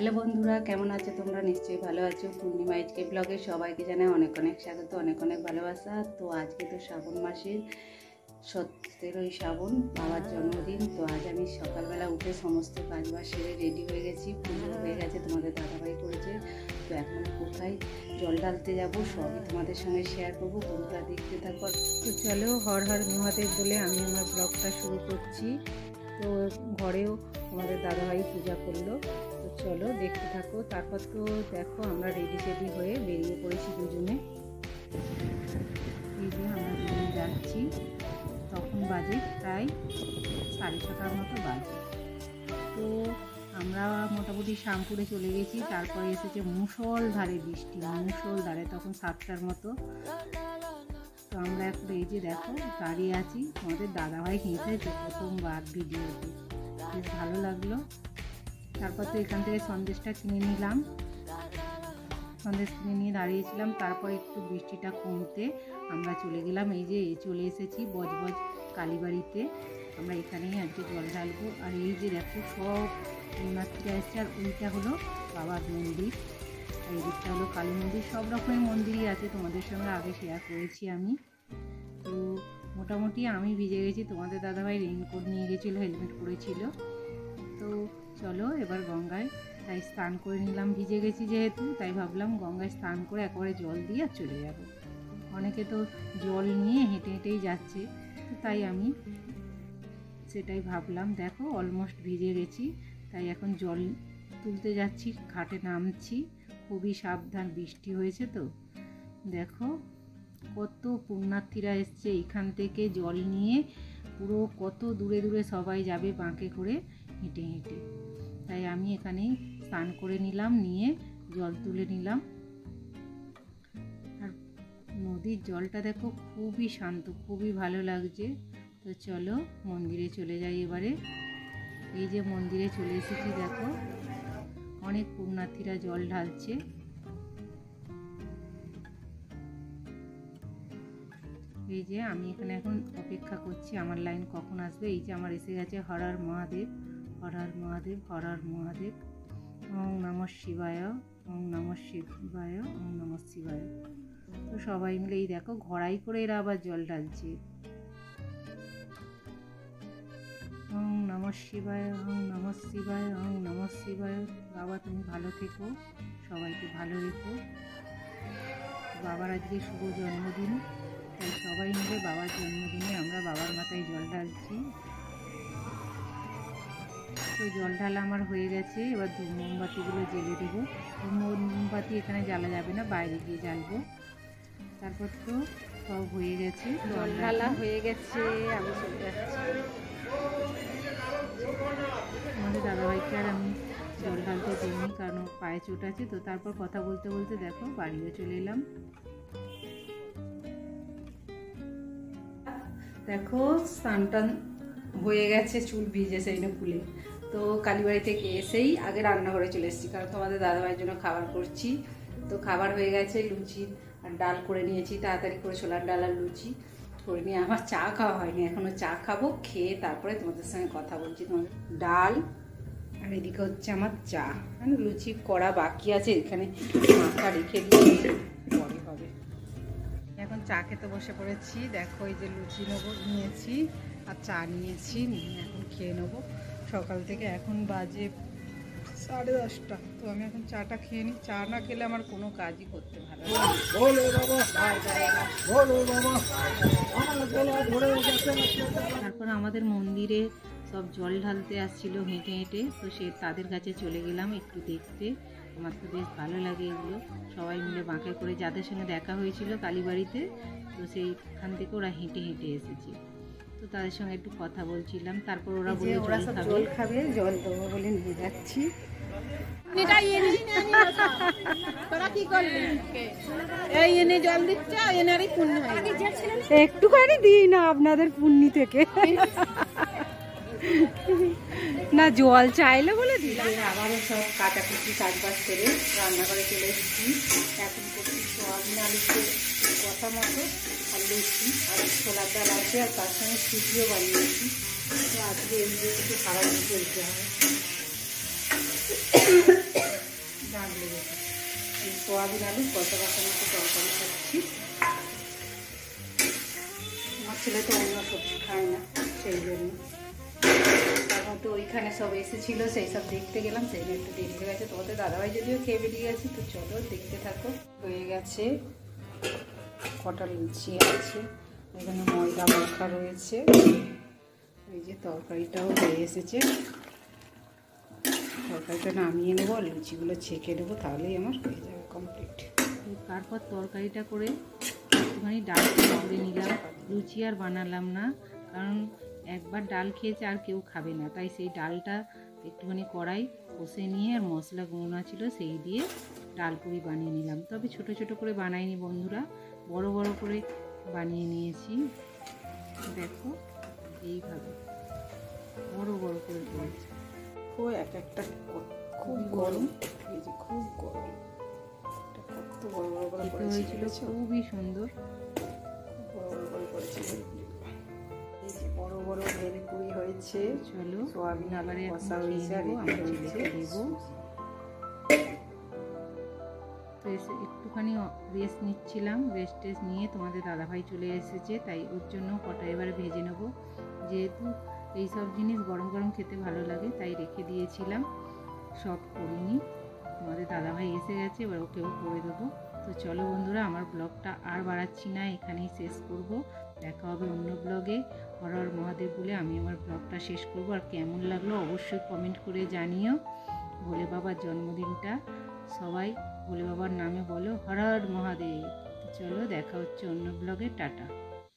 Hello বন্ধুরা, কেমন আছো তোমরা? নিশ্চয়ই ভালো আছো। পূর্ণিমা এইচকে ব্লগে সবাইকে জানাই অনেক অনেক স্বাগত, অনেক অনেক ভালোবাসা। তো আজকে তো শ্রাবণ মাসের 17ই শ্রাবণ, বাবার জন্মদিন। তো আজ আমি সকালবেলা উঠে সমস্ত কাজবাজ সেরে রেডি হয়ে গেছি। পুজো হয়ে গেছে, তোমাদের দাদাভাই করেছে। তো এখন আমি কোথায় জল ঢালতে যাব সবই তোমাদের সঙ্গে শেয়ার করবো। বন্ধুরা দেখতে থাকো। তো চলো, হর হর মহাদেব বলে আমি আমার ব্লগটা শুরু করছি। তো ঘরেও আমাদের দাদাভাই পূজা করলো। তো চলো দেখতে থাকো। তারপর তো দেখো আমরা রেডি হয়ে বেরিয়ে পড়েছি দুজনে। এই যে আমরা দুজনে যাচ্ছি। তখন বাজে প্রায় 6:30টার মতো বাজে। তো আমরা মোটামুটি শ্যামপুরে চলে গেছি। তারপরে এসেছে মুষলধারে বৃষ্টি, মুষলধারে, তখন 7টার মতো। তো আমরা এখন এই যে দেখো দাঁড়িয়ে আছি। আমাদের দাদাভাই হেঁটেছে প্রথমবার ভিডিওতে, বেশ ভালো লাগলো। তারপর তো এখান থেকে সন্দেশটা কিনে নিলাম, সন্দেশ কিনে নিয়ে দাঁড়িয়েছিলাম। তারপর একটু বৃষ্টিটা কমতে আমরা চলে গেলাম। এই যে চলে এসেছি বজবজ কালীবাড়িতে। আমরা এখানেই আজকে জল ঢালবো। আর এই যে দেখো সব পুণ্যার্থীরা এসছে। আর ওইটা হলো বাবার মন্দির, আর এই দিকটা হলো কালী মন্দির। সব রকমের মন্দিরই আছে, তোমাদের সঙ্গে আগে শেয়ার করেছি আমি। তো মোটামুটি আমি ভিজে গেছি, তোমাদের দাদাভাই রেইনকোট নিয়ে গেছিলো, হেলমেট পরেছিল। তো চলো এবার গঙ্গায় তাই স্নান করে নিলাম। ভিজে গেছি যেহেতু, তাই ভাবলাম গঙ্গায় স্নান করে একবারে জল দিয়ে আর চলে যাব। অনেকে তো জল নিয়ে হেঁটে হেঁটেই যাচ্ছে, তো তাই আমি সেটাই ভাবলাম। দেখো অলমোস্ট ভিজে গেছি, তাই এখন জল তুলতে যাচ্ছি, ঘাটে নামছি। খুবই সাবধান, বৃষ্টি হয়েছে তো। দেখো কত পুণ্যার্থীরা এসছে এখান থেকে জল নিয়ে, পুরো কত দূরে দূরে সবাই যাবে বাঁকে করে হেঁটে হেঁটে। তাই আমি এখানে স্নান করে নিলাম, নিয়ে জল তুলে নিলাম। আর নদীর জলটা দেখো খুবই শান্ত, খুবই ভালো লাগছে। তো চলো মন্দিরে চলে যাই এবারে। এই যে মন্দিরে চলে এসেছি, দেখো অনেক পুণ্যার্থীরা জল ঢালছে। এই যে আমি এখানে এখন অপেক্ষা করছি আমার লাইন কখন আসবে। এই যে আমার এসে গেছে। হর হর মহাদেব, হর হর মহাদেব, হর হর মহাদেব, ওং নমঃ শিবায়, ওং নমঃ শিবায়, ওং নমঃ শিবায়। তো সবাই মিলে এই দেখো ঘড়াই করে এরা আবার জল ঢালছে। ওং নমঃ শিবায়, ওং নমঃ শিবায়, ওং নমঃ শিবায়। বাবা তুমি ভালো থেকো, সবাইকে ভালো রেখো। বাবার আজকে শুভ জন্মদিন, তাই সবাই মিলে বাবার জন্মদিনে আমরা বাবার মাথায় জল ঢালছি। তো জল ঢালা আমার হয়ে গেছে। এবার ধূপ মোমবাতিগুলো জ্বেলে দেবো। ধূপ মোমবাতি এখানে জ্বালা যাবে না, বাইরে গিয়ে জ্বালবো। তারপর তো সব হয়ে গেছে, জল ঢালা হয়ে গেছে। আমি চলে যাচ্ছি। আমাদের দাদাভাইকে আর আমি জল ঢালতে দিইনি, কারণ পায়ে চোট আছে। তো তারপর কথা বলতে বলতে দেখো বাড়িও চলে এলাম। দেখো স্নান টান হয়ে গেছে, চুল ভিজে সেই না ফুলে। তো কালীবাড়ি থেকে এসেই আগে রান্নাঘরে চলে এসেছি, কারণ তোমাদের দাদাভাইয়ের জন্য খাবার করছি। তো খাবার হয়ে গেছে, লুচি আর ডাল করে নিয়েছি তাড়াতাড়ি করে, ছোলার ডাল আর লুচি করে নিয়ে। আমার চা খাওয়া হয়নি এখনও, চা খাবো, খেয়ে তারপরে তোমাদের সঙ্গে কথা বলছি। তোমাদের ডাল আর এদিকে হচ্ছে আমার চা, মানে লুচি করা বাকি আছে, এখানে মাখা রেখে দিয়েছি, পরে হবে। এখন চা খেতে বসে পড়েছি। দেখো এই যে লুচি নিয়েছি আর চা নিয়েছি, নিয়ে এখন খেয়ে নেবো। সকাল থেকে এখন বাজে 10:30। তো আমি এখন চাটা খেয়ে নিই। চা না খেলে আমার কোনো কাজই করতে ভালো লাগে। তারপর আমাদের মন্দিরে সব জল ঢালতে আসছিল হেঁটে হেঁটে। তো তাদের কাছে চলে গেলাম একটু দেখতে। আমার তো বেশ ভালো লাগে এগুলো, সবাই মিলে বাঁকে করে, যাদের সঙ্গে দেখা হয়েছিল কালীবাড়িতে। তো সেইখান থেকে ওরা হেঁটে হেঁটে এসেছে। তো তাদের সঙ্গে একটু কথা বলছিলাম। তারপর ওরা বলে জল খাবে, জল দেবো বলে নিয়ে যাচ্ছি। একটুখানি দিই না আপনাদের পুণ্যি থেকে, না জল চাইলে বলে দিই। আবারও সব কাটাকুটি কাজবাজ করে রান্নাঘরে চলে এসেছি। এখন করছি সোয়াবিন আলুতে কথা মতো, আর লুচি আর ছোলার ডাল আছে, আর তার সঙ্গে সুজিও বানিয়েছি। তো আজকে এই যে একটু খাবার চলতে হবে। ঝাঁজ লেগেছে। এই সোয়াবিন আলু কষা কষা মতো তরকারি খাচ্ছি। আমার ছেলে তো অন্য সবজি খায় না, সেই জন্য। তারপর তো ওইখানে সব এসেছিলো, সেই সব দেখতে গেলাম, সেই জন্য একটু দেরি হয়ে গেছে। তোমাদের দাদাভাই যদিও খেয়ে বেরিয়ে গেছে, তো চলো দেখতে থাকো। হয়ে গেছে, কটা লুচি আছে, এখানে ময়দা মাখা রয়েছে, এই যে তরকারিটাও হয়ে এসেছে। তরকারিটা নামিয়ে নেবো, লুচিগুলো ছেঁকে নেবো, তাহলেই আমার হয়ে যাবে কমপ্লিট। তারপর তরকারিটা করে একটুখানি ডাল করে নিলাম। লুচি আর বানালাম না, কারণ একবার ডাল খেয়েছে আর কেউ খাবে না, তাই সেই ডালটা একটুখানি কড়াই কষে নিয়ে আর মশলা গুঁড়ো ছিল সেই দিয়ে ডাল পুরি বানিয়ে নিলাম। তবে ছোট ছোট করে বানাইনি বন্ধুরা, বড় বড় করে বানিয়ে নিয়েছি। দেখো এইভাবে বড় বড় করে করেছি। এক একটা খুব গরম, এই যে খুব গরম, কত বড় বড় করে হয়েছিল, খুবই সুন্দর, বড় বড় করে করেছি। এই যে বড় বড় ভেরি পুরি হয়েছে। চলো সোয়াবিন আবারে কষা হয়েছে, আর আমার ছেলেকে দেবো। তো এসে একটুখানি রেস্ট নিচ্ছিলাম, রেস্ট নিয়ে তোমাদের দাদাভাই চলে এসেছে, তাই ওর জন্য কটা এবারে ভেজে নেবো। যেহেতু এইসব জিনিস গরম গরম খেতে ভালো লাগে, তাই রেখে দিয়েছিলাম, সব করিনি। তোমাদের দাদাভাই এসে গেছে, এবার ওকেও করে দেবো। তো চলো বন্ধুরা, আমার ব্লগটা আর বাড়াচ্ছি না, এখানেই শেষ করব। দেখা হবে অন্য ব্লগে। হর হর মহাদেব বলে আমি আমার ব্লগটা শেষ করব। আর কেমন লাগলো অবশ্যই কমেন্ট করে জানিও। ভোলে বাবার জন্মদিনটা সবাই ভোলে বাবার নামে বলো হর হর মহাদেব। চলো দেখা হচ্ছে অন্য ব্লগে, টাটা।